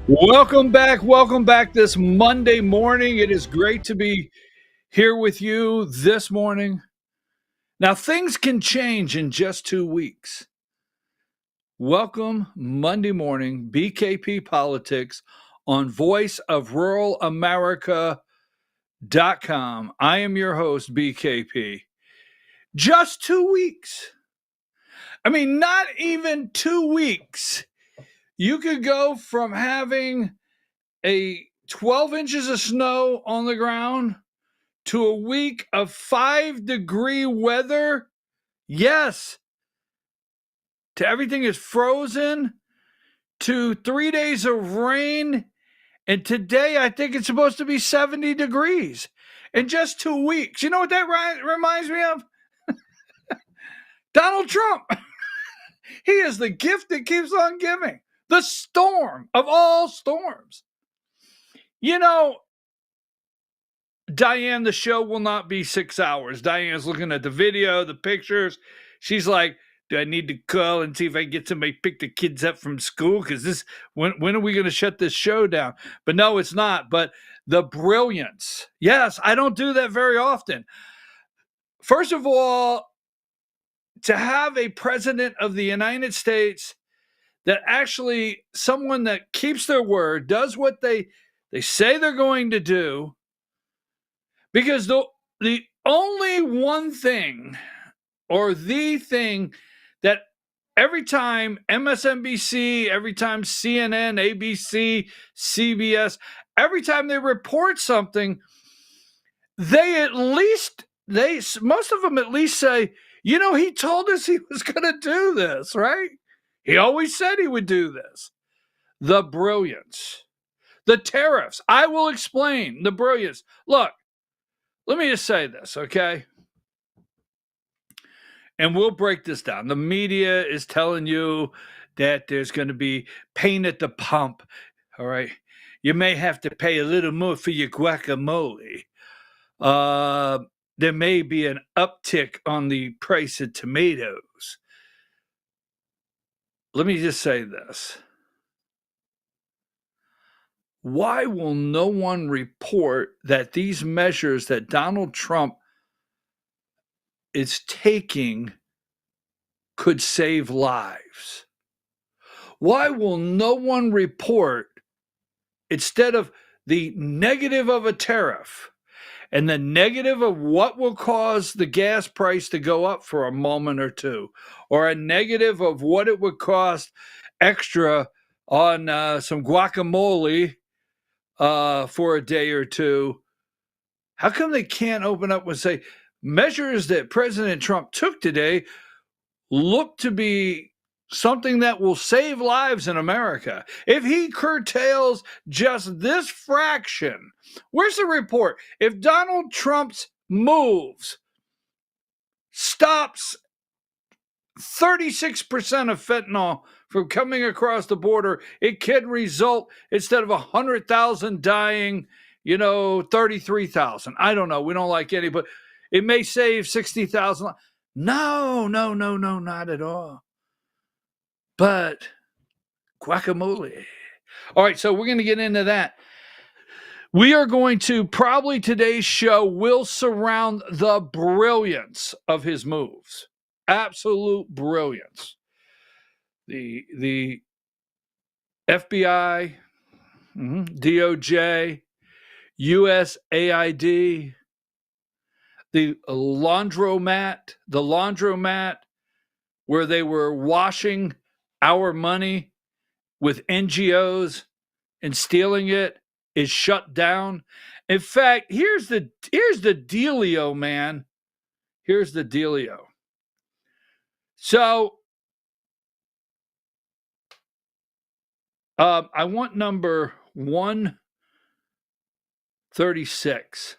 Welcome back. Welcome back this Monday morning. It is great to be here with you this morning. Now, things can change in just 2 weeks. Welcome Monday morning, BKP Politics on voiceofruralamerica.com. I am your host, BKP. Just 2 weeks. I mean, not even 2 weeks. You could go from having a 12 inches of snow on the ground to a week of 5-degree weather. Yes. To everything is frozen, to 3 days of rain. And today, I think it's supposed to be 70 degrees in just 2 weeks. You know what that reminds me of? Donald Trump. He is the gift that keeps on giving. The storm of all storms. You know, Diane, the show will not be 6 hours. Diane's looking at the video, the pictures. She's like, do I need to call and see if I can get somebody to pick the kids up from school? Because when are we going to shut this show down? But no, it's not. But the brilliance. Yes, I don't do that very often. First of all, to have a president of the United States that actually, someone that keeps their word, does what they say they're going to do, because the only one thing, or the thing, that every time MSNBC, every time CNN, ABC, CBS, every time they report something, most of them at least say, you know, he told us he was going to do this, right? He always said he would do this. The brilliance. The tariffs. I will explain the brilliance. Look, let me just say this, okay? And we'll break this down. The media is telling you that there's going to be pain at the pump, all right? You may have to pay a little more for your guacamole. There may be an uptick on the price of tomatoes. Let me just say this. Why will no one report that these measures that Donald Trump is taking could save lives? Why will no one report, instead of the negative of a tariff and the negative of what will cause the gas price to go up for a moment or two, or a negative of what it would cost extra on some guacamole for a day or two? How come they can't open up and say, measures that President Trump took today look to be something that will save lives in America? If he curtails just this fraction, where's the report? If Donald Trump's moves stops 36% of fentanyl from coming across the border, it can result, instead of 100,000 dying, 33,000. I don't know. We don't like any, but it may save 60,000. No, not at all. But guacamole. All right, so we're going to get into that. We are going to, probably today's show will surround the brilliance of his moves. Absolute brilliance. The FBI, DOJ, USAID, the laundromat where they were washing our money with NGOs and stealing it, is shut down. In fact, here's the dealio, man. Here's the dealio. So I want number 136.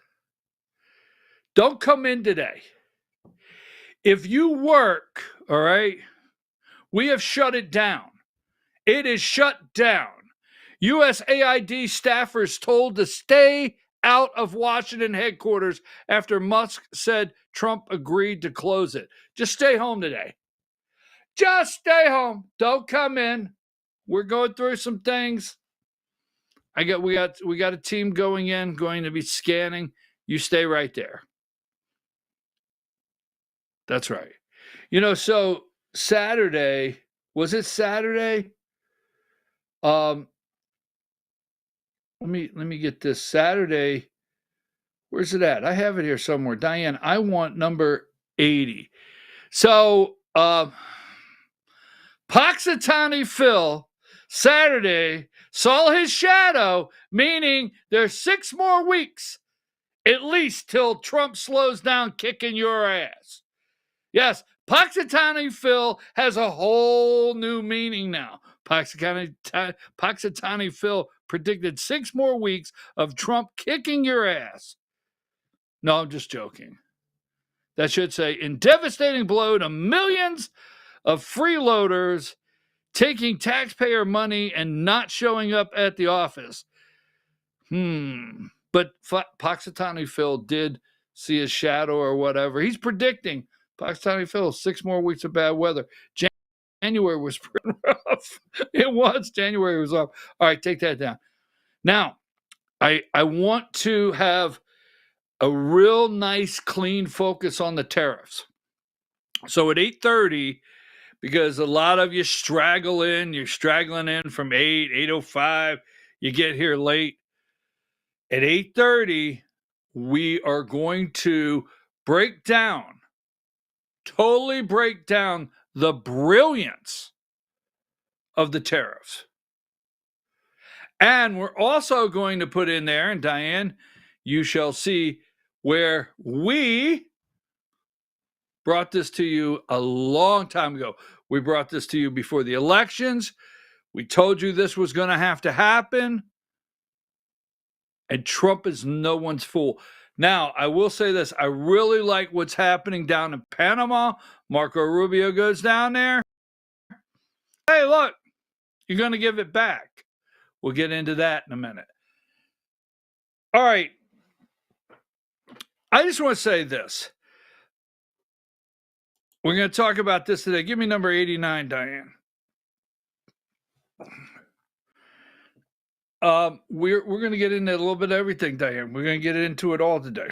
Don't come in today. If you work, all right, we have shut it down. It is shut down. USAID staffers told to stay out of Washington headquarters after Musk said Trump agreed to close it. Just stay home today. Just stay home. Don't come in. We're going through some things. we got a team going to be scanning. You stay right there. That's right. So Saturday, was it Saturday? Let me get this. Saturday, where's it at? I have it here somewhere. Diane, I want number 80. So Punxsutawney Phil Saturday saw his shadow, meaning there's 6 more weeks at least till Trump slows down kicking your ass. Yes, Punxsutawney Phil has a whole new meaning now. Punxsutawney Phil predicted 6 more weeks of Trump kicking your ass. No, I'm just joking. That should say, in devastating blow to millions of freeloaders taking taxpayer money and not showing up at the office. But Punxsutawney Phil did see his shadow or whatever. He's predicting, Punxsutawney Phil, 6 more weeks of bad weather. January was pretty rough. It was. January was rough. All right, take that down. Now, I want to have a real nice, clean focus on the tariffs. So at 8:30, because a lot of you you're straggling in from 8:05, you get here late. At 8:30, we are going to totally break down the brilliance of the tariffs. And we're also going to put in there, and Diane, you shall see, where we brought this to you a long time ago. We brought this to you before the elections. We told you this was going to happen. And Trump is no one's fool. Now, I will say this. I really like what's happening down in Panama. Marco Rubio goes down there. Hey, look, you're going to give it back. We'll get into that in a minute. All right. I just want to say this. We're going to talk about this today. Give me number 89, Diane. We're going to get into a little bit of everything, Diane. We're going to get into it all today.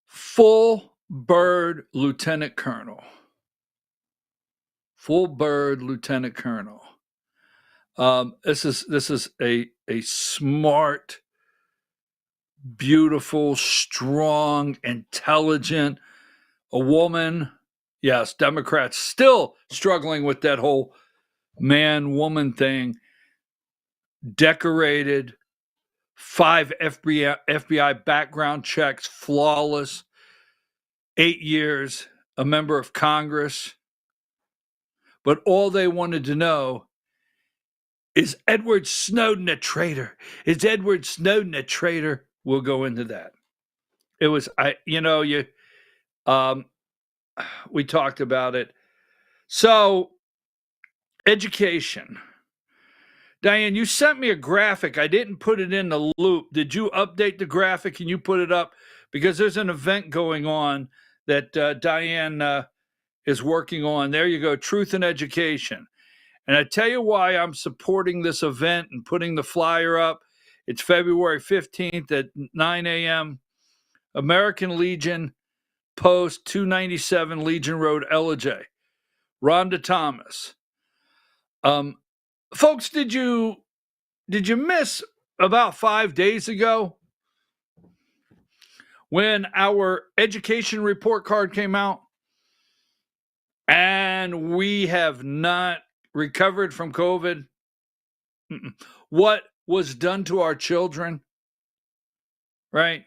Full bird lieutenant colonel. Full bird lieutenant colonel. This is a smart, beautiful, strong, intelligent, a woman. Yes, Democrats still struggling with that whole man-woman thing. Decorated, 5 FBI background checks, flawless, 8 years, a member of Congress. But all they wanted to know, is Edward Snowden a traitor? Is Edward Snowden a traitor? We'll go into that. It was, we talked about it. So, education. Diane, you sent me a graphic. I didn't put it in the loop. Did you update the graphic? Can you put it up? Because there's an event going on that Diane is working on. There you go, Truth in Education. And I tell you why I'm supporting this event and putting the flyer up. It's February 15th at 9 a.m. American Legion Post, 297 Legion Road, Ellijay. Rhonda Thomas. Folks, did you miss about 5 days ago when our education report card came out and we have not recovered from COVID? What was done to our children, right?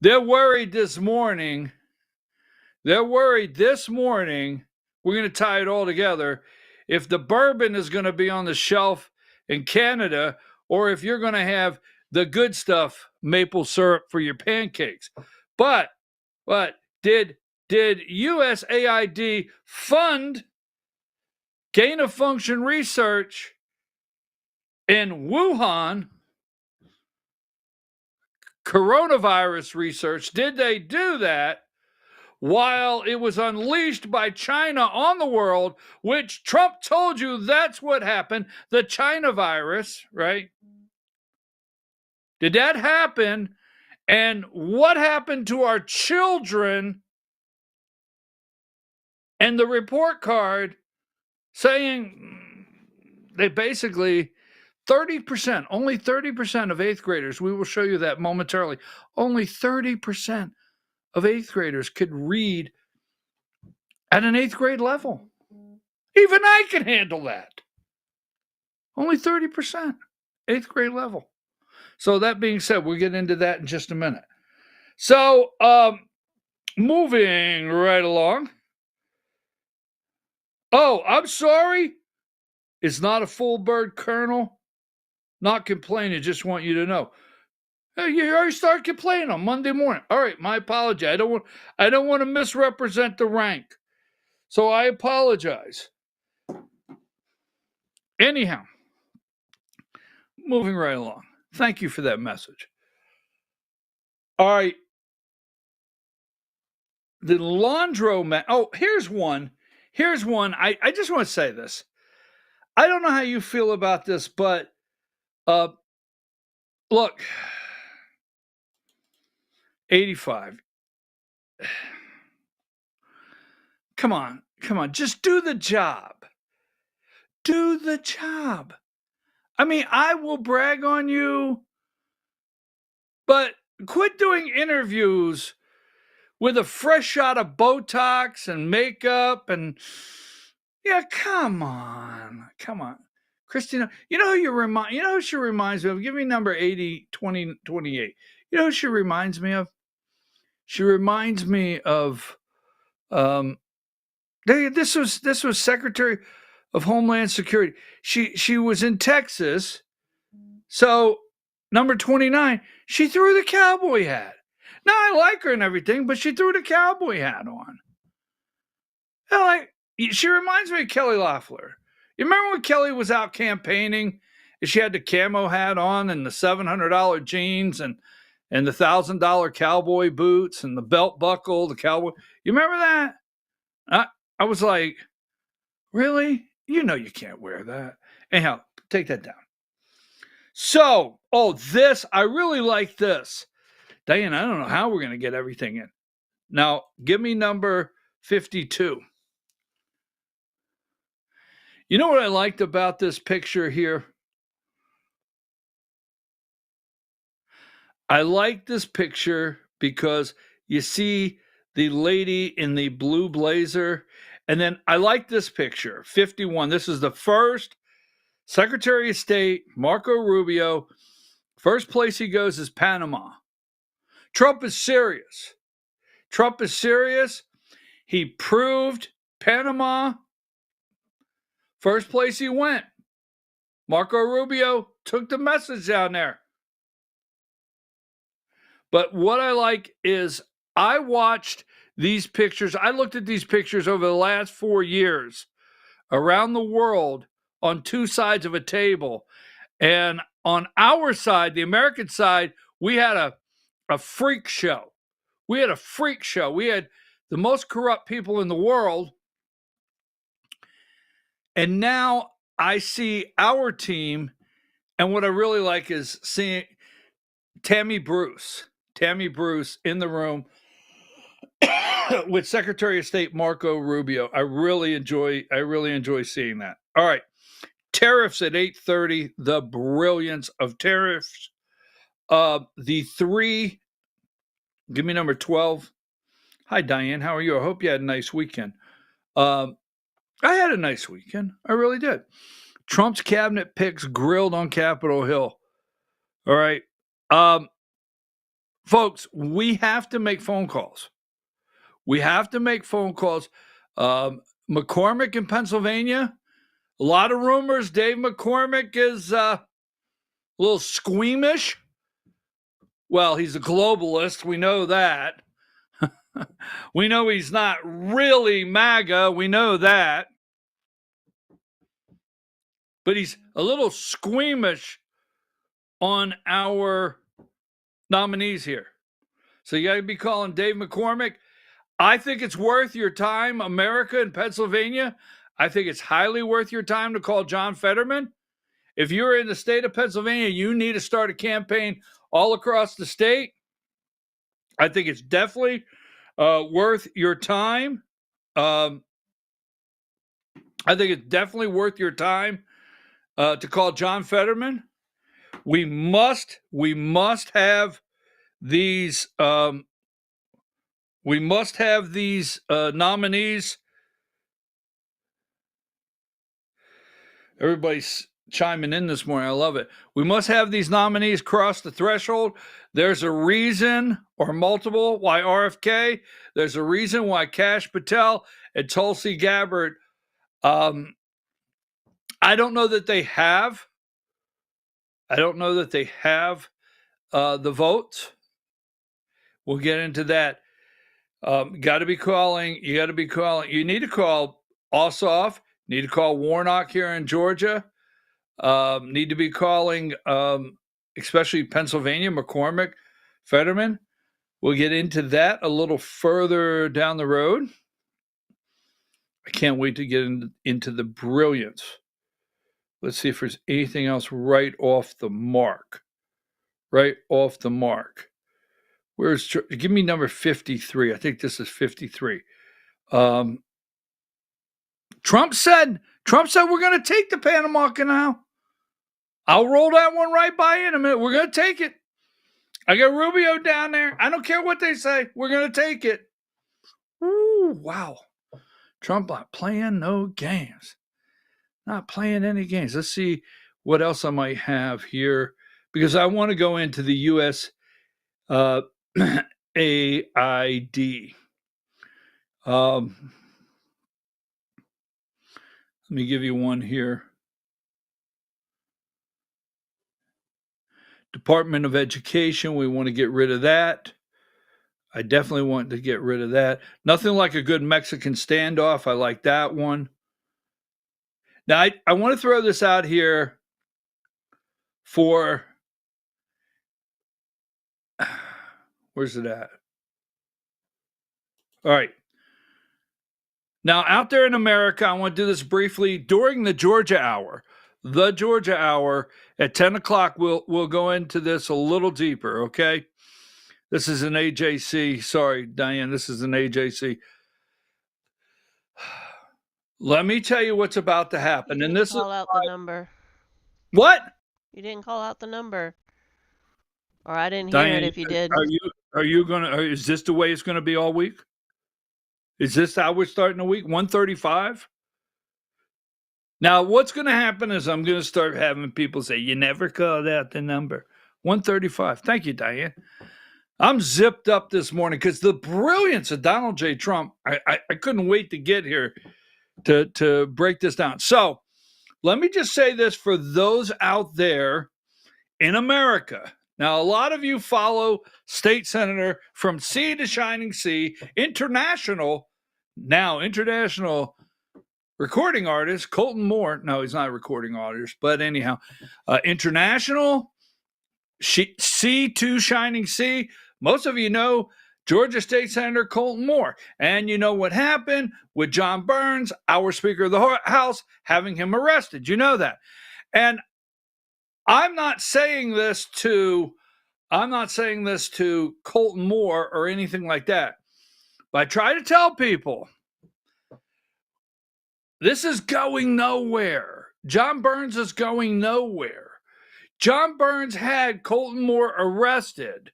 They're worried this morning. We're going to tie it all together. If the bourbon is going to be on the shelf in Canada, or if you're going to have the good stuff, maple syrup for your pancakes. But did USAID fund gain of function research in Wuhan, coronavirus research? Did they do that while it was unleashed by China on the world, which Trump told you that's what happened, the China virus, right? Did that happen? And what happened to our children? And the report card saying they basically 30%, only 30% of eighth graders, we will show you that momentarily, only 30% of eighth graders could read at an eighth grade level. Even I can handle that. Only 30%, eighth grade level. So that being said, we'll get into that in just a minute. So moving right along. Oh, I'm sorry. It's not a full bird, Colonel. Not complaining, just want you to know. Hey, you already started complaining on Monday morning. All right, my apology. I don't want to misrepresent the rank. So I apologize. Anyhow, moving right along. Thank you for that message. All right. The laundromat. Oh, here's one. Here's one. I just want to say this. I don't know how you feel about this, but look, 85. Come on. Just do the job. Do the job. I mean, I will brag on you, but quit doing interviews with a fresh shot of Botox and makeup and yeah, come on. Christina, you know who she reminds me of? Give me number 80, 20, 28. You know who she reminds me of? She reminds me of this was Secretary of Homeland Security. She was in Texas. So number 29, she threw the cowboy hat. Now I like her and everything, but she threw the cowboy hat on. She reminds me of Kelly Loeffler. You remember when Kelly was out campaigning and she had the camo hat on and the $700 jeans and the $1,000 cowboy boots and the belt buckle, the cowboy. You remember that? I was like, really? You know you can't wear that. Anyhow, take that down. So, I really like this. Diane, I don't know how we're going to get everything in. Now, give me number 52. You know what I liked about this picture here? I like this picture because you see the lady in the blue blazer. And then I like this picture, 51. This is the first Secretary of State, Marco Rubio. First place he goes is Panama. Trump is serious. He proved Panama. First place he went. Marco Rubio took the message down there. But what I like is I watched these pictures. I looked at these pictures over the last 4 years around the world on two sides of a table. And on our side, the American side, we had a freak show. We had the most corrupt people in the world. And now I see our team. And what I really like is seeing Tammy Bruce in the room with Secretary of State Marco Rubio. I really enjoy seeing that. All right. Tariffs at 8:30, the brilliance of tariffs. The three, give me number 12. Hi, Diane. How are you? I hope you had a nice weekend. I had a nice weekend. I really did. Trump's cabinet picks grilled on Capitol Hill. All right. Folks, we have to make phone calls. McCormick in Pennsylvania, a lot of rumors. Dave McCormick is a little squeamish. Well, he's a globalist. We know that. We know he's not really MAGA. We know that. But he's a little squeamish on our nominees here. So you got to be calling Dave McCormick. I think it's worth your time, America and Pennsylvania. I think it's highly worth your time to call John Fetterman. If you're in the state of Pennsylvania, you need to start a campaign all across the state. I think it's definitely worth your time. I think it's definitely worth your time to call John Fetterman. We must have these. We must have these nominees. Everybody's chiming in this morning. I love it. We must have these nominees cross the threshold. There's a reason, or multiple, why RFK. There's a reason why Kash Patel and Tulsi Gabbard. I don't know that they have. I don't know that they have the votes. We'll get into that. Got to be calling. You got to be calling. You need to call Ossoff. Need to call Warnock here in Georgia. Need to be calling, especially Pennsylvania, McCormick, Fetterman. We'll get into that a little further down the road. I can't wait to get into the brilliance. Let's see if there's anything else right off the mark. Right off the mark. Give me number 53. I think this is 53. Trump said we're going to take the Panama Canal. I'll roll that one right by you in a minute. We're going to take it. I got Rubio down there. I don't care what they say. We're going to take it. Ooh, wow. Trump not playing no games. Not playing any games. Let's see what else I might have here, because I want to go into the USAID. Let me give you one here. Department of Education, we want to get rid of that. I definitely want to get rid of that. Nothing like a good Mexican standoff. I like that one. Now, I want to throw this out here for, where's it at? All right. Now, out there in America, I want to do this briefly during the Georgia Hour. The Georgia Hour at 10 o'clock, we'll go into this a little deeper, okay? This is an AJC. Sorry, Diane, this is an AJC. Let me tell you what's about to happen. And this call out the number. What? You didn't call out the number. Or I didn't hear it if you did. Are you gonna, is this the way it's gonna be all week? Is this how we're starting the week? 135? Now, what's going to happen is I'm going to start having people say, you never called out the number. 135. Thank you, Diane. I'm zipped up this morning because the brilliance of Donald J. Trump, I couldn't wait to get here to break this down. So let me just say this for those out there in America. Now, a lot of you follow State Senator from sea to shining sea, international recording artist, Colton Moore. No, he's not a recording artist, but anyhow, international, sea to shining sea. Most of you know Georgia State Senator Colton Moore. And you know what happened with John Burns, our Speaker of the House, having him arrested. You know that. And I'm not saying this to Colton Moore or anything like that. But I try to tell people, this is going nowhere. John Burns is going nowhere. John Burns had Colton Moore arrested.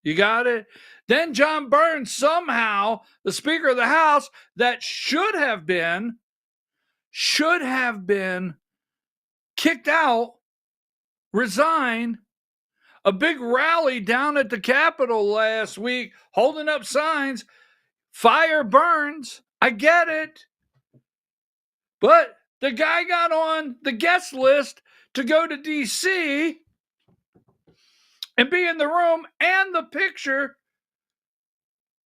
You got it? Then John Burns, somehow, the Speaker of the House, that should have been kicked out, resigned. A big rally down at the Capitol last week, holding up signs, fire Burns. I get it. But the guy got on the guest list to go to D.C. and be in the room and the picture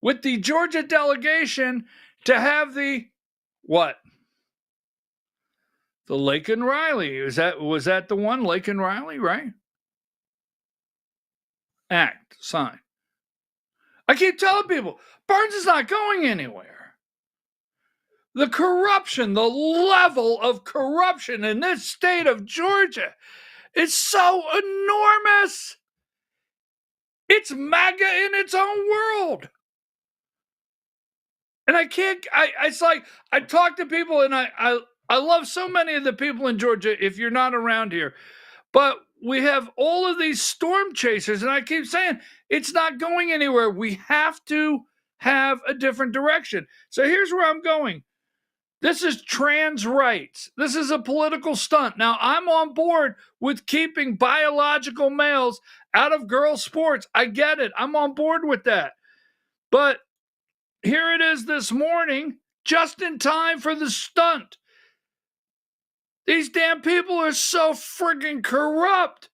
with the Georgia delegation to have the what? The Laken Riley. Was that the one? Laken Riley, right? Act, sign. I keep telling people, Burns is not going anywhere. The corruption, the level of corruption in this state of Georgia is so enormous. It's MAGA in its own world. And it's like, I talk to people, and I love so many of the people in Georgia if you're not around here. But we have all of these storm chasers, and I keep saying it's not going anywhere. We have to have a different direction. So here's where I'm going. This is trans rights. This is a political stunt. Now, I'm on board with keeping biological males out of girls' sports. I get it. I'm on board with that. But here it is this morning, just in time for the stunt. These damn people are so friggin' corrupt.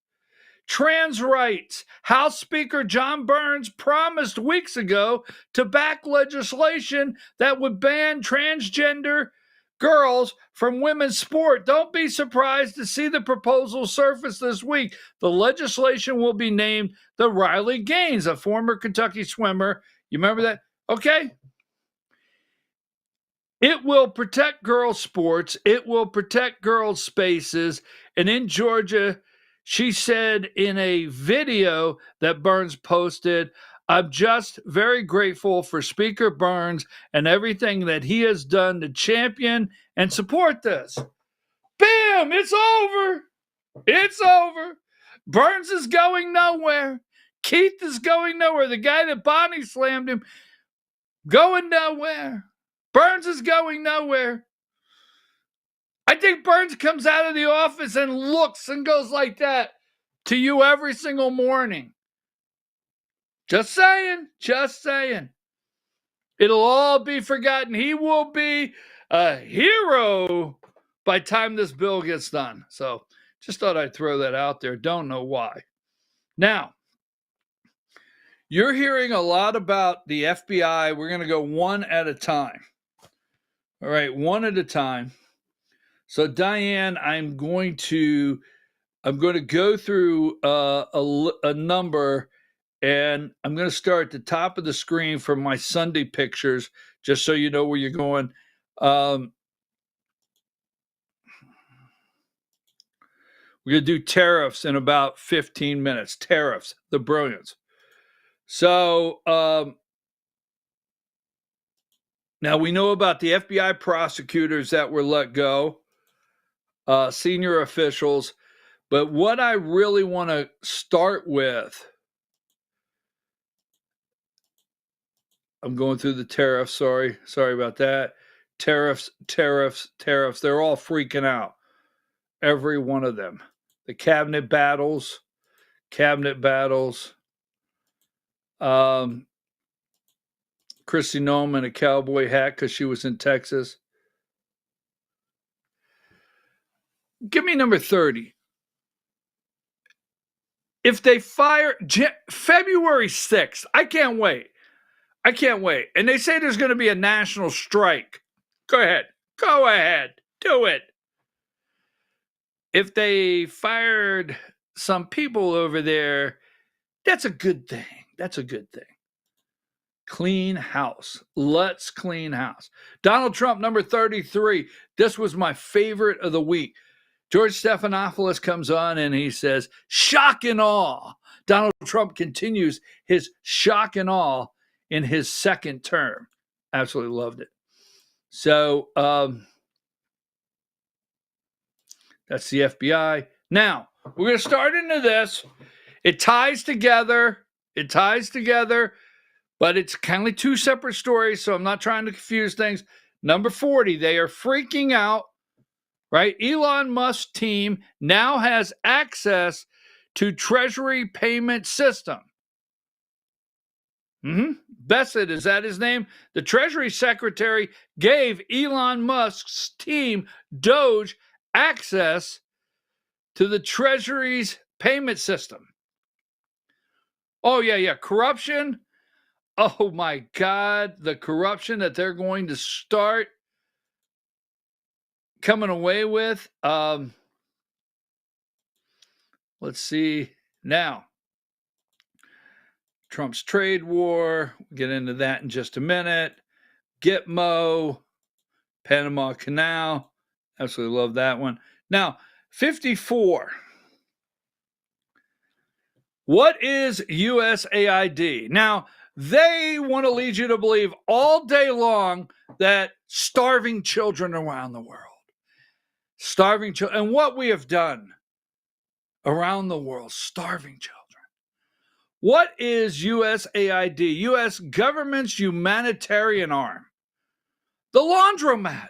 Trans rights. House Speaker John Burns promised weeks ago to back legislation that would ban transgender girls from women's sport. Don't be surprised to see the proposal surface this week. The legislation will be named the Riley Gaines, a former Kentucky swimmer. You remember that? Okay. It will protect girls' sports. It will protect girls' spaces. And in Georgia, she said in a video that Burns posted, I'm just very grateful for Speaker Burns and everything that he has done to champion and support this. Bam! It's over. It's over. Burns is going nowhere. Keith is going nowhere. The guy that Bonnie slammed him, going nowhere. Burns is going nowhere. I think Burns comes out of the office and looks and goes like that to you every single morning. Just saying. Just saying. It'll all be forgotten. He will be a hero by the time this bill gets done. So just thought I'd throw that out there. Don't know why. Now, you're hearing a lot about the FBI. We're going to go one at a time. All right, one at a time. So Diane, I'm going to go through a number, and I'm going to start at the top of the screen for my Sunday pictures, just so you know where you're going. We're going to do tariffs in about 15 minutes. Tariffs, the brilliance. So now we know about the FBI prosecutors that were let go, senior officials. But what I really want to start with, I'm going through the tariffs. Sorry about that. Tariffs. They're all freaking out. Every one of them. The cabinet battles. Kristi Noem in a cowboy hat because she was in Texas. Give me number 30. If they fire February 6th, I can't wait. And they say there's going to be a national strike. Go ahead. Do it. If they fired some people over there, that's a good thing. Clean house. Let's clean house. Donald Trump, number 33. This was my favorite of the week. George Stephanopoulos comes on and he says, shock and awe. Donald Trump continues his shock and awe in his second term. Absolutely loved it. So that's the FBI. Now, we're going to start into this. It ties together, but it's kind of two separate stories, so I'm not trying to confuse things. Number 40, they are freaking out, right? Elon Musk's team now has access to Treasury payment system. Bessett, is that his name? The Treasury Secretary gave Elon Musk's team, Doge, access to the Treasury's payment system. Oh, yeah. Corruption. Oh, my God. The corruption that they're going to start coming away with. Let's see. Now, Trump's trade war. We'll get into that in just a minute. Gitmo, Panama Canal. Absolutely love that one. Now, 54. What is USAID? Now, they want to lead you to believe all day long that starving children around the world, starving children, and what we have done around the world, starving children. What is USAID? U.S. government's humanitarian arm. The laundromat.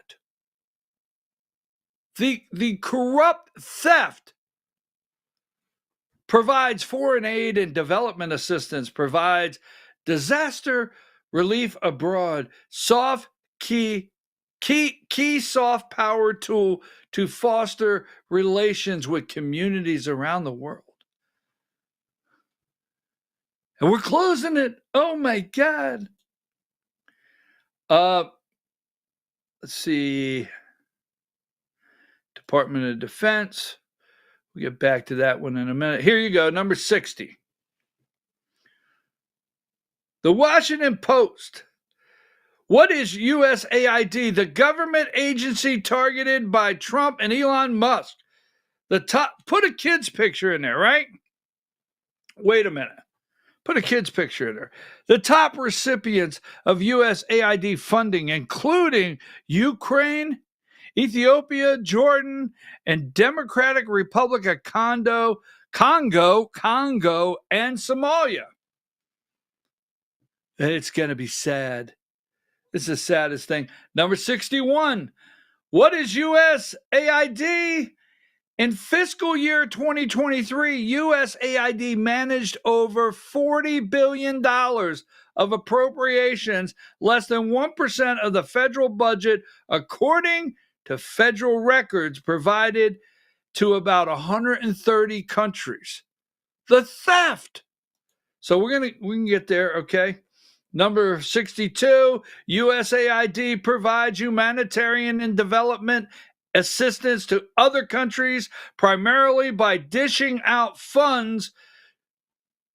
The corrupt theft provides foreign aid and development assistance, provides disaster relief abroad, key soft power tool to foster relations with communities around the world. And we're closing it. Oh my God. Let's see. Department of Defense. We'll get back to that one in a minute. Here you go, number 60. The Washington Post. What is USAID? The government agency targeted by Trump and Elon Musk. Put a kid's picture in there, right? Wait a minute. Put a kid's picture in there. The top recipients of USAID funding, including Ukraine, Ethiopia, Jordan, and Democratic Republic of Congo, and Somalia. It's going to be sad. This is the saddest thing. Number 61. What is USAID? In fiscal year 2023, USAID managed over $40 billion of appropriations, less than 1% of the federal budget, according to federal records provided to about 130 countries. The theft. So we can get there, okay? Number 62, USAID provides humanitarian and development assistance to other countries, primarily by dishing out funds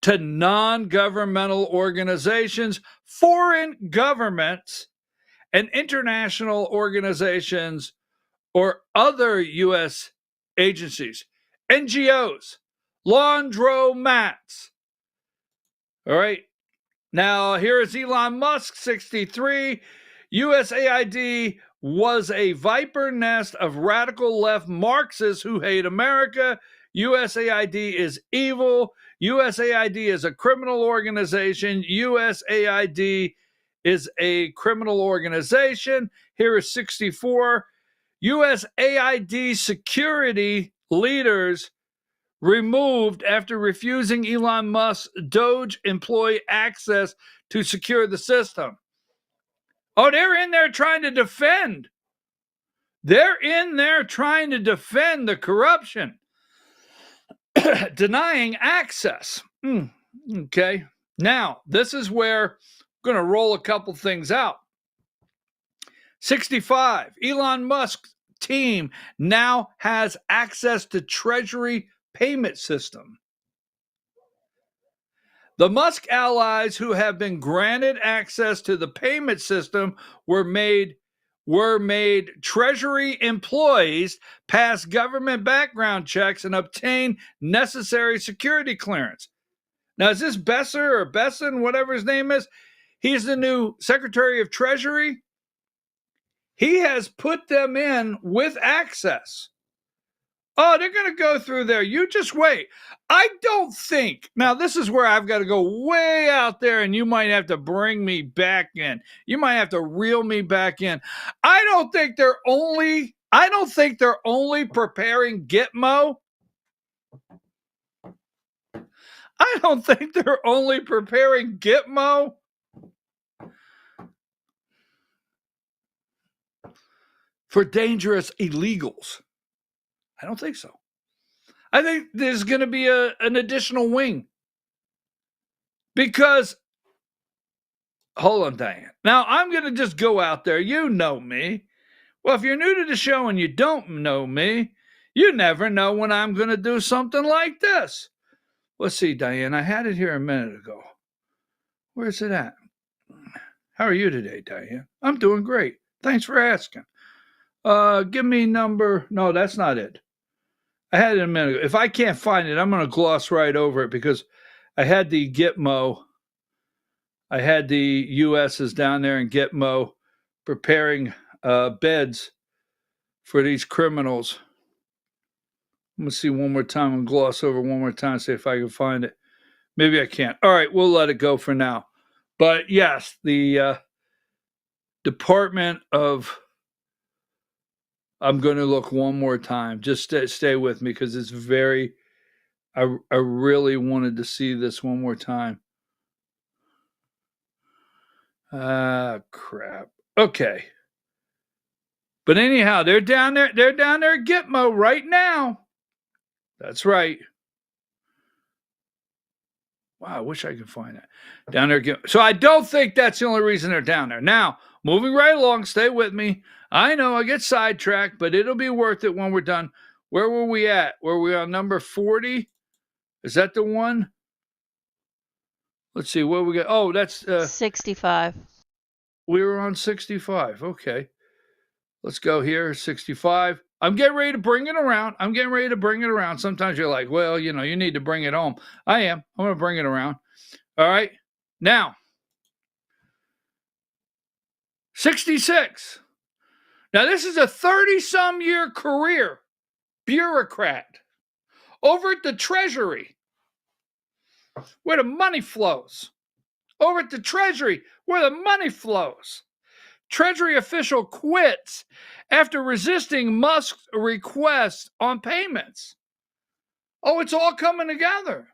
to non-governmental organizations, foreign governments, and international organizations or other U.S. agencies, NGOs, laundromats. All right. Now, here is Elon Musk, 63. USAID was a viper nest of radical left Marxists who hate America. USAID is evil. USAID is a criminal organization. USAID is a criminal organization. Here is 64. USAID security leaders removed after refusing Elon Musk's Doge employee access to secure the system. Oh, they're in there trying to defend. They're in there trying to defend the corruption, denying access. Okay. Now, this is where I'm going to roll a couple things out. 65. Elon Musk's team now has access to Treasury payment system. The Musk allies who have been granted access to the payment system were made Treasury employees, pass government background checks, and obtain necessary security clearance. Now, is this Besser or Besson, whatever his name is? He's the new Secretary of Treasury. He has put them in with access. Oh, they're going to go through there. You just wait. I don't think. Now, this is where I've got to go way out there, and you might have to bring me back in. You might have to reel me back in. I don't think they're only preparing Gitmo. I don't think they're only preparing Gitmo for dangerous illegals. I don't think so. I think there's going to be an additional wing. Because, hold on, Diane. Now, I'm going to just go out there. You know me. Well, if you're new to the show and you don't know me, you never know when I'm going to do something like this. Let's see, Diane. I had it here a minute ago. Where's it at? How are you today, Diane? I'm doing great. Thanks for asking. Give me number. No, that's not it. I had it a minute ago. If I can't find it, I'm going to gloss right over it because I had the Gitmo. I had the US's down there in Gitmo preparing beds for these criminals. I'm going to see one more time and gloss over one more time, see if I can find it. Maybe I can't. All right, we'll let it go for now. But yes, the Department of... I'm going to look one more time. Just stay with me because it's very... I really wanted to see this one more time. Crap. Okay. But anyhow, they're down there. They're down there at Gitmo right now. That's right. Wow, I wish I could find that. Down there. So I don't think that's the only reason they're down there. Now, moving right along, stay with me. I know I get sidetracked, but it'll be worth it when we're done. Where were we at? Were we on number 40? Is that the one? Let's see, what we got. Oh, that's 65. We were on 65. Okay. Let's go here, 65. I'm getting ready to bring it around. Sometimes you're like, well, you need to bring it home. I am. I'm going to bring it around. All right. Now, 66. Now, this is a 30-some year career bureaucrat over at the Treasury where the money flows. Over at the Treasury where the money flows. Treasury official quits after resisting Musk's request on payments. Oh, it's all coming together.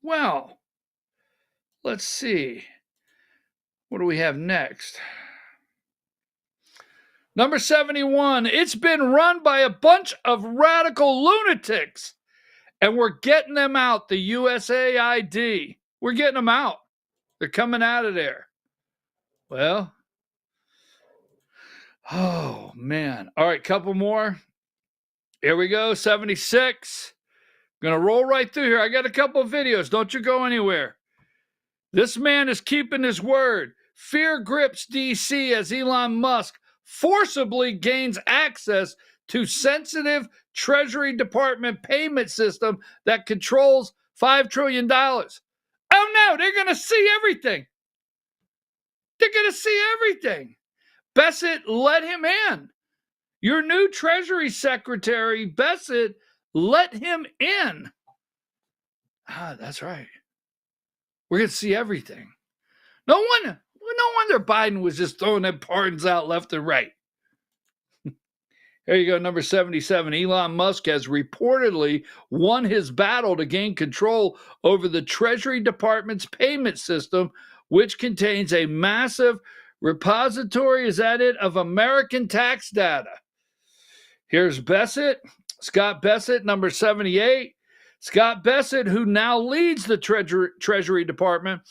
Well, let's see. What do we have next? Number 71. It's been run by a bunch of radical lunatics, and we're getting them out, the USAID. We're getting them out. They're coming out of there. Well, oh, man. All right, couple more. Here we go, 76. I'm going to roll right through here. I got a couple of videos. Don't you go anywhere. This man is keeping his word. Fear grips D.C. as Elon Musk forcibly gains access to sensitive Treasury Department payment system that controls $5 trillion. Oh, no, they're going to see everything. They're going to see everything. Bessent let him in. Your new Treasury Secretary, Bessent, let him in. That's right. We're going to see everything. No wonder Biden was just throwing them pardons out left and right. Here you go, number 77. Elon Musk has reportedly won his battle to gain control over the Treasury Department's payment system, which contains a massive repository, is that it, of American tax data. Here's Bessent, Scott Bessent, number 78. Scott Bessent, who now leads the Treasury Department,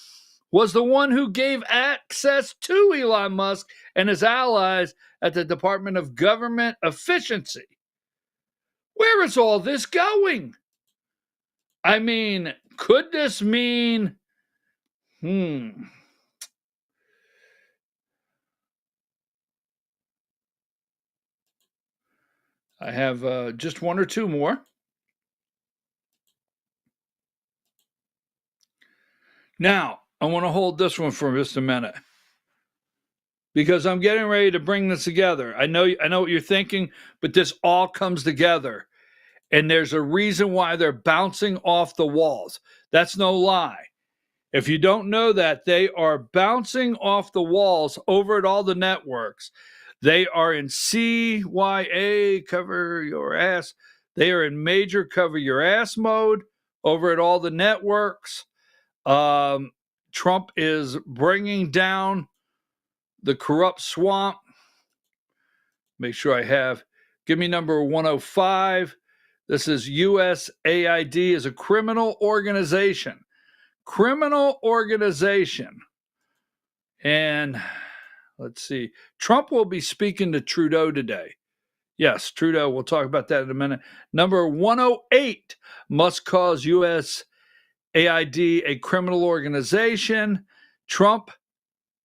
was the one who gave access to Elon Musk and his allies at the Department of Government Efficiency. Where is all this going? I mean, could this mean... I have just one or two more. Now, I want to hold this one for just a minute because I'm getting ready to bring this together. I know what you're thinking, but this all comes together. And there's a reason why they're bouncing off the walls. That's no lie. If you don't know that, they are bouncing off the walls over at all the networks. They are in CYA, cover your ass. They are in major cover your ass mode over at all the networks. Trump is bringing down the corrupt swamp. Make sure I have. Give me number 105. This is USAID is a criminal organization. Criminal organization. And let's see. Trump will be speaking to Trudeau today. Yes, Trudeau. We'll talk about that in a minute. Number 108, Musk calls USAID a criminal organization. Trump,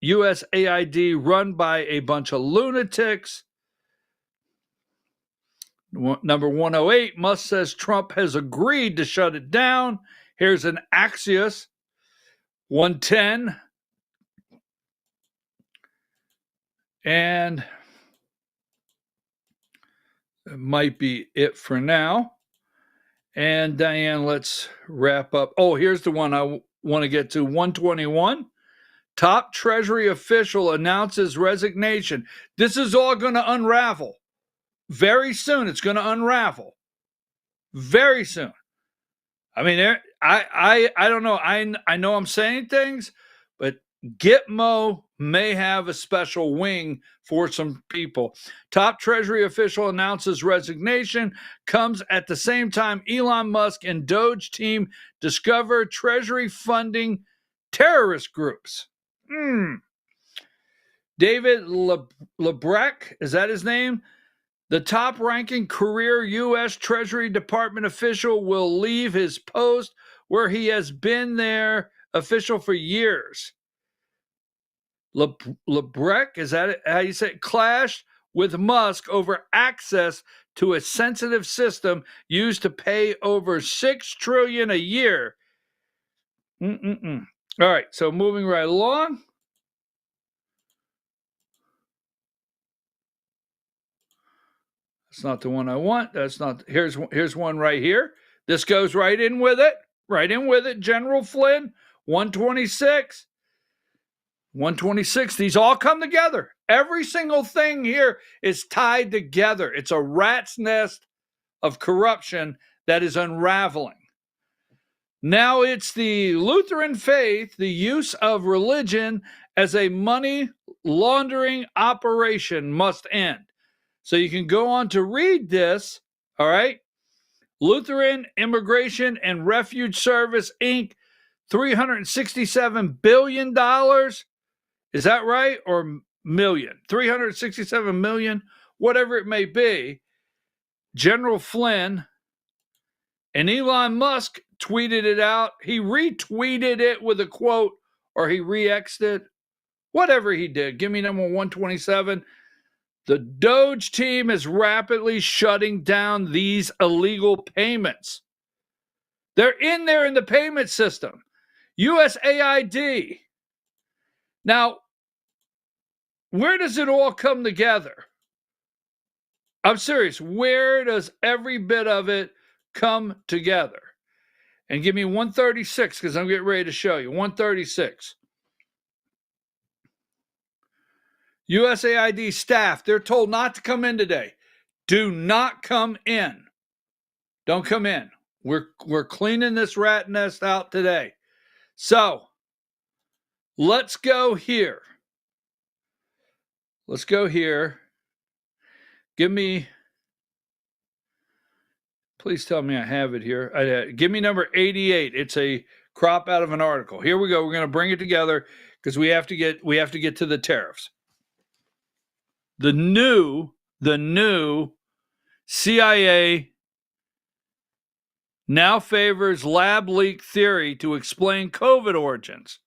USAID run by a bunch of lunatics. Number 108, Musk says Trump has agreed to shut it down. Here's an Axios. 110. And it might be it for now. And Diane, let's wrap up. Oh, here's the one I want to get to. 121. Top Treasury official announces resignation. This is all going to unravel. Very soon, it's going to unravel. Very soon. I mean, I don't know. I know I'm saying things, but Gitmo may have a special wing for some people. Top Treasury official announces resignation, comes at the same time Elon Musk and Doge team discover Treasury funding terrorist groups. David Lebrecht, is that his name? The top-ranking career U.S. Treasury Department official will leave his post where he has been their official for years. Lebrecht, is that how you say it? Clashed with Musk over access to a sensitive system used to pay over $6 trillion a year. All right, so moving right along. That's not the one I want. That's not. Here's one right here. This goes right in with it. Right in with it. General Flynn, 126. 126. These all come together. Every single thing here is tied together. It's a rat's nest of corruption that is unraveling. Now it's the Lutheran faith, the use of religion as a money laundering operation must end. So you can go on to read this, all right? Lutheran Immigration and Refuge Service, Inc., $367 billion. Is that right? Or million? 367 million, whatever it may be. General Flynn and Elon Musk tweeted it out. He retweeted it with a quote, or he re-X'd it. Whatever he did. Give me number 127. The Doge team is rapidly shutting down these illegal payments. They're in there in the payment system. USAID. Now, where does it all come together? I'm serious. Where does every bit of it come together? And give me 136 because I'm getting ready to show you. 136. USAID staff, they're told not to come in today. Do not come in. Don't come in. We're cleaning this rat nest out today. So, let's go here. Let's go here. Please tell me I have it here. Give me number 88. It's a crop out of an article. Here we go. We're going to bring it together because we have to get to the tariffs. The new CIA now favors lab leak theory to explain COVID origins.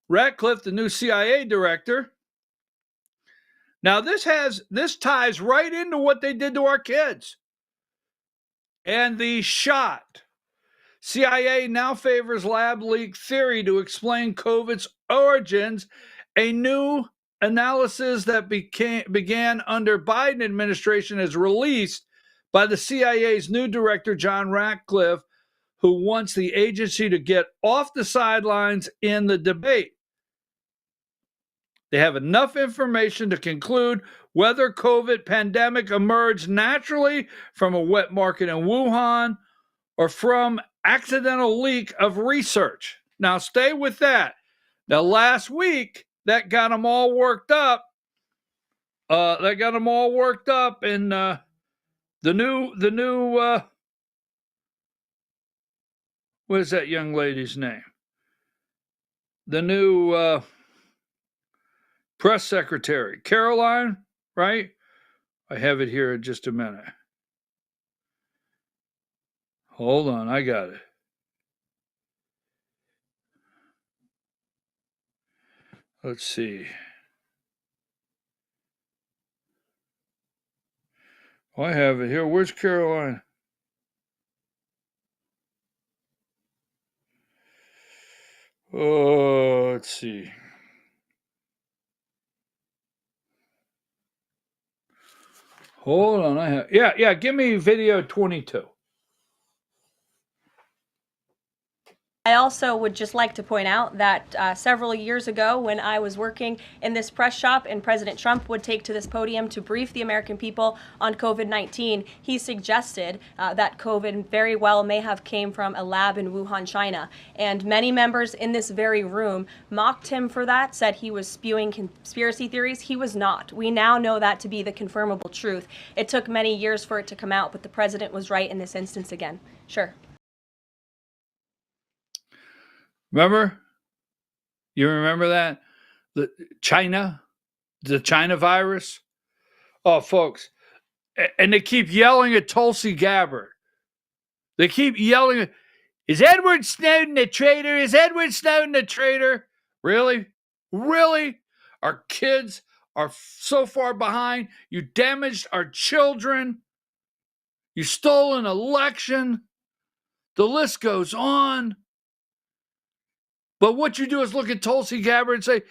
Ratcliffe, the new CIA director. Now this ties right into what they did to our kids. And the shot. CIA now favors lab leak theory to explain COVID's origins. A new analysis that began under Biden administration is released by the CIA's new director, John Ratcliffe, who wants the agency to get off the sidelines in the debate. They have enough information to conclude whether COVID pandemic emerged naturally from a wet market in Wuhan or from accidental leak of research. Now, stay with that. Now, last week, that got them all worked up. And the new what is that young lady's name? The new press secretary, Caroline, right? I have it here in just a minute. Hold on, I got it. Let's see. Oh, I have it here. Where's Caroline? Oh, let's see. Hold on, I have. Yeah. Give me video 22. I also would just like to point out that several years ago, when I was working in this press shop and President Trump would take to this podium to brief the American people on COVID-19, he suggested that COVID very well may have came from a lab in Wuhan, China. And many members in this very room mocked him for that, said he was spewing conspiracy theories. He was not. We now know that to be the confirmable truth. It took many years for it to come out, but the president was right in this instance again. Sure. Remember? You remember that? The China virus? Oh, folks. And they keep yelling at Tulsi Gabbard. They keep yelling, is Edward Snowden a traitor? Is Edward Snowden a traitor? Really? Really? Our kids are so far behind. You damaged our children. You stole an election. The list goes on. But what you do is look at Tulsi Gabbard and say,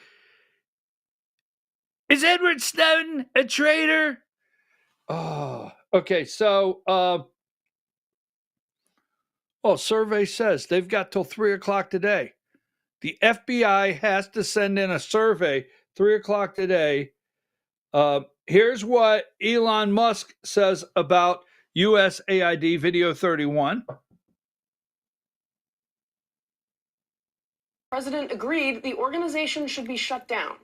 is Edward Snowden a traitor? Oh, okay. So, survey says they've got till 3 o'clock today. The FBI has to send in a survey 3 o'clock today. Here's what Elon Musk says about USAID video 31. President agreed the organization should be shut down.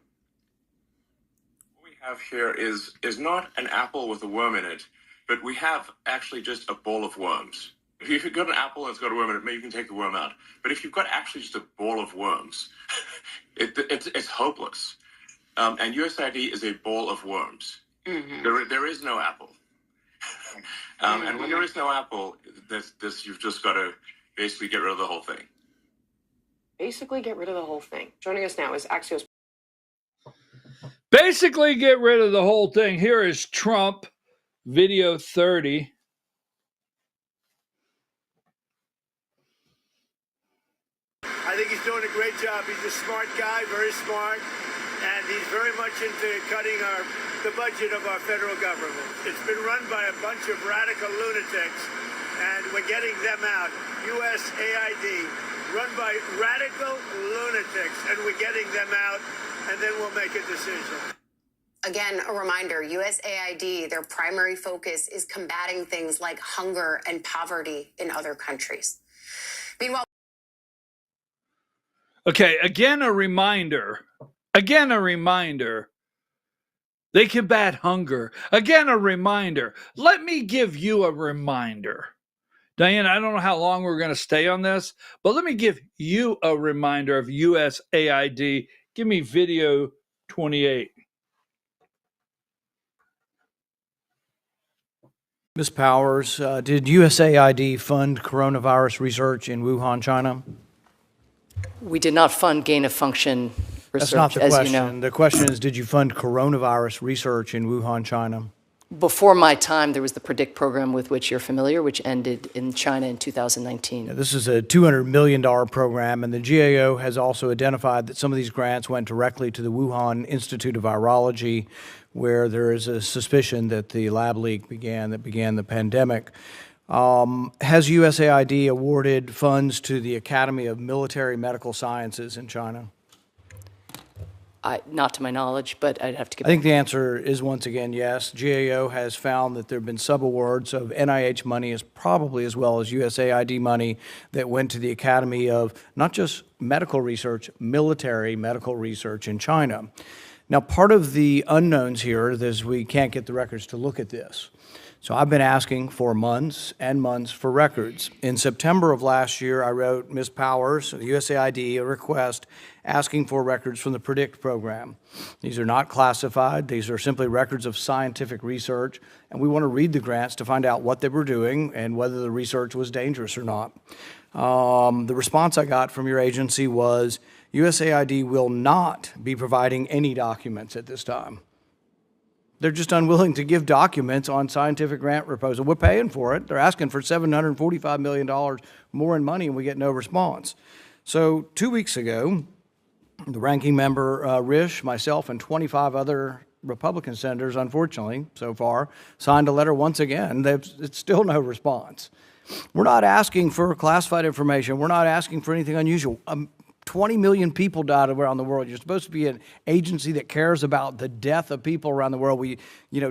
What we have here is not an apple with a worm in it, but we have actually just a ball of worms. If you've got an apple and it's got a worm in it, maybe you can take the worm out. But if you've got actually just a ball of worms, it's hopeless. And USAID is a ball of worms. Mm-hmm. There is no apple. And when there is no apple, you've just got to basically get rid of the whole thing. Basically get rid of the whole thing. Joining us now is Axios. Basically get rid of the whole thing. Here is Trump, video 30. I think he's doing a great job. He's a smart guy, very smart, and he's very much into cutting the budget of our federal government. It's been run by a bunch of radical lunatics, and we're getting them out. USAID. Run by radical lunatics, and we're getting them out, and then we'll make a decision. Again, a reminder, USAID, their primary focus is combating things like hunger and poverty in other countries. Meanwhile... Okay, again a reminder. They combat hunger. Again, a reminder. Let me give you a reminder. Diane, I don't know how long we're going to stay on this, but let me give you a reminder of USAID. Give me video 28. Ms. Powers, did USAID fund coronavirus research in Wuhan, China? We did not fund gain-of-function research, That's not the as question. you know. The question is, did you fund coronavirus research in Wuhan, China? Before my time, there was the PREDICT program with which you're familiar, which ended in China in 2019. Now, this is a $200 million program, and the GAO has also identified that some of these grants went directly to the Wuhan Institute of Virology, where there is a suspicion that the lab leak began the pandemic. Has USAID awarded funds to the Academy of Military Medical Sciences in China? Not to my knowledge, but I'd have to get I think the answer is once again yes. GAO has found that there have been subawards of NIH money probably as well as USAID money that went to the Academy of not just medical research, military medical research in China. Now, part of the unknowns here is we can't get the records to look at this. So I've been asking for months and months for records. In September of last year, I wrote Ms. Powers, the USAID, a request asking for records from the PREDICT program. These are not classified. These are simply records of scientific research, and we want to read the grants to find out what they were doing and whether the research was dangerous or not. The response I got from your agency was, USAID will not be providing any documents at this time. They're just unwilling to give documents on scientific grant proposal. We're paying for it. They're asking for $745 million more in money, and we get no response. So 2 weeks ago, the ranking member, Risch, myself, and 25 other Republican senators, unfortunately, so far, signed a letter once again. It's still no response. We're not asking for classified information. We're not asking for anything unusual. 20 million people died around the world. You're supposed to be an agency that cares about the death of people around the world. We,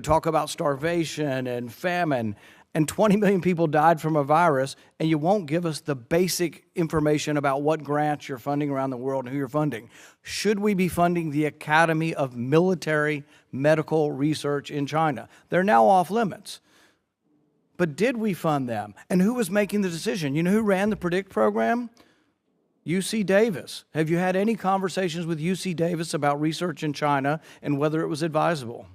talk about starvation and famine, and 20 million people died from a virus, and you won't give us the basic information about what grants you're funding around the world and who you're funding. Should we be funding the Academy of Military Medical Research in China? They're now off limits. But did we fund them? And who was making the decision? You know who ran the PREDICT program? UC Davis. Have you had any conversations with UC Davis about research in China and whether it was advisable?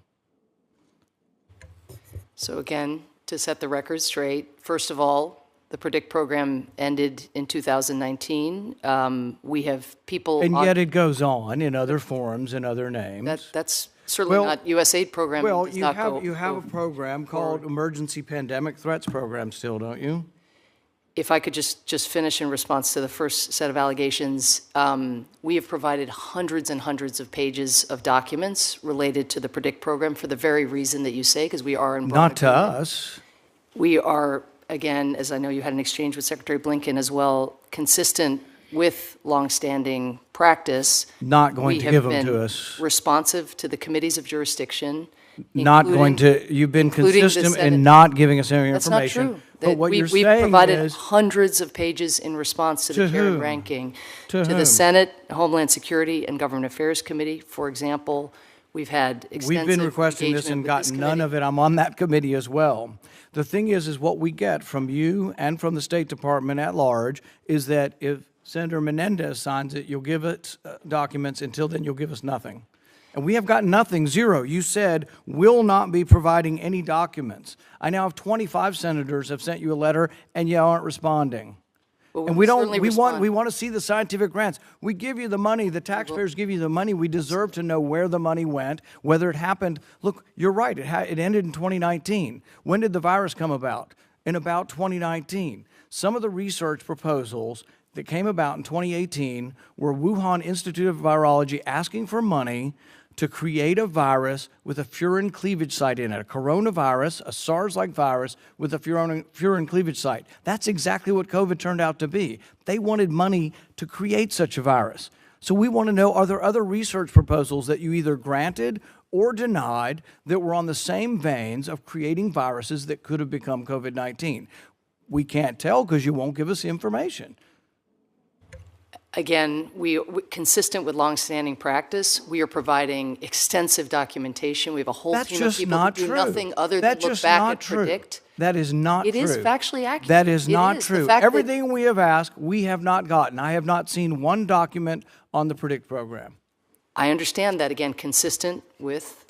So again, to set the record straight, first of all, the PREDICT program ended in 2019. We have people and yet it goes on in other forms and other names. That's certainly not USAID program. Well, you have a program called Emergency Pandemic Threats Program still, don't you? If I could just finish in response to the first set of allegations, we have provided hundreds and hundreds of pages of documents related to the PREDICT program for the very reason that you say, because we are in not to us. We are, again, as I know you had an exchange with Secretary Blinken as well, consistent with longstanding practice. Not going to give them to us. Responsive to the committees of jurisdiction. Not going to. You've been consistent in not giving us any information. That's not true. But what you're we've saying provided is, hundreds of pages in response to the chair and ranking. To the Senate, Homeland Security, and Government Affairs Committee, for example. We've had extensive we've been requesting this and gotten none of it. I'm on that committee as well. The thing is what we get from you and from the State Department at large is that if Senator Menendez signs it, you'll give it documents. Until then, you'll give us nothing. And we have gotten nothing, zero. You said will not be providing any documents. I now have 25 senators have sent you a letter, and you aren't responding. Well, and we want to see the scientific grants. We give you the money. The taxpayers give you the money. We deserve to know where the money went, whether it happened. Look, you're right. It ended in 2019. When did the virus come about? In about 2019. Some of the research proposals that came about in 2018 were Wuhan Institute of Virology asking for money to create a virus with a furin cleavage site in it, a coronavirus, a SARS-like virus with a furin cleavage site. That's exactly what COVID turned out to be. They wanted money to create such a virus. So we want to know, are there other research proposals that you either granted or denied that were on the same veins of creating viruses that could have become COVID-19? We can't tell because you won't give us the information. Again, consistent with longstanding practice, we are providing extensive documentation. We have a whole team of people who do nothing other than look back at PREDICT. That is not true. It is factually accurate. That is not true. Everything we have asked, we have not gotten. I have not seen one document on the PREDICT program. I understand that, again, consistent with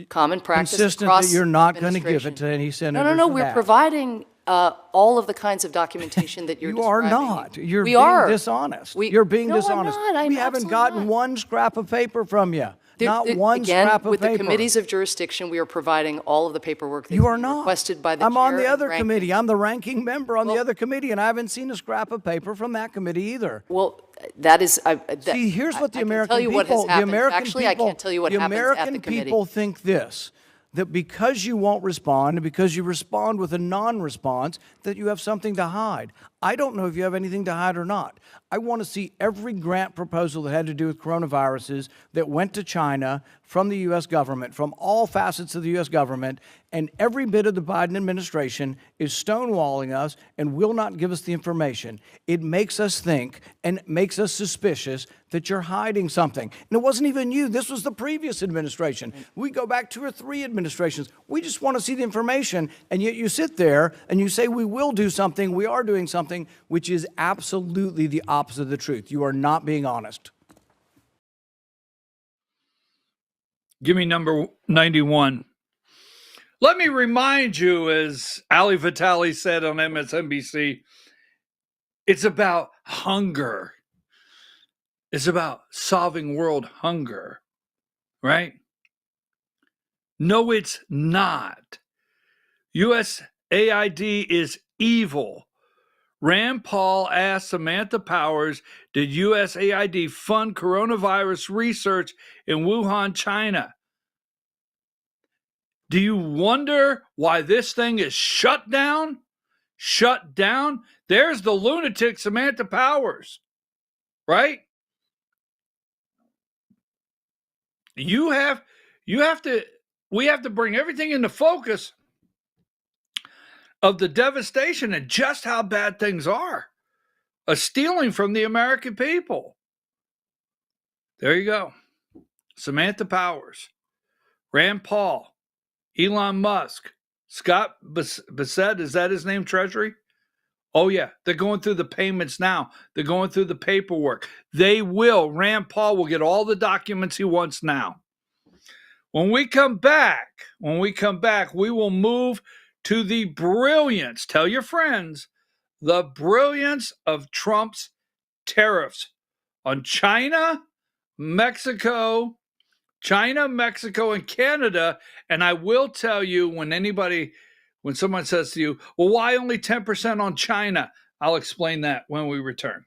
common practice consistent across that you're not going to give it to any senator. No, we're providing all of the kinds of documentation that you're describing. You are not. You're being dishonest. You're being dishonest. I'm not. We haven't gotten one scrap of paper from you. Not one scrap of paper. With the committees of jurisdiction, we are providing all of the paperwork that you are not requested by the chair. I'm on the other committee. I'm the ranking member on the other committee, and I haven't seen a scrap of paper from that committee either. Well, that is. See, here's what the American people. Actually, I can't tell you what happens at the committee. The American people think this: that because you won't respond and because you respond with a non-response, that you have something to hide. I don't know if you have anything to hide or not. I want to see every grant proposal that had to do with coronaviruses that went to China from the U.S. government, from all facets of the U.S. government, and every bit of the Biden administration is stonewalling us and will not give us the information. It makes us think and makes us suspicious that you're hiding something. And it wasn't even you. This was the previous administration. We go back 2 or 3 administrations. We just want to see the information, and yet you sit there and you say we will do something, we are doing something, which is absolutely the opposite of the truth. You are not being honest. Give me number 91. Let me remind you, as Ali Vitali said on MSNBC, it's about hunger. It's about solving world hunger, right? No, it's not. USAID is evil. Rand Paul asked Samantha Powers, did USAID fund coronavirus research in Wuhan, China? Do you wonder why this thing is shut down? Shut down? There's the lunatic Samantha Powers, right? We have to bring everything into focus of the devastation and just how bad things are. A stealing from the American people. There you go. Samantha Powers, Rand Paul, Elon Musk, Scott Bassett, is that his name, Treasury? Oh, yeah, they're going through the payments now. They're going through the paperwork. Rand Paul will get all the documents he wants now. When we come back, we will move to the brilliance, tell your friends, the brilliance of Trump's tariffs on China, Mexico, and Canada. And I will tell you, when someone says to you, well, why only 10% on China? I'll explain that when we return.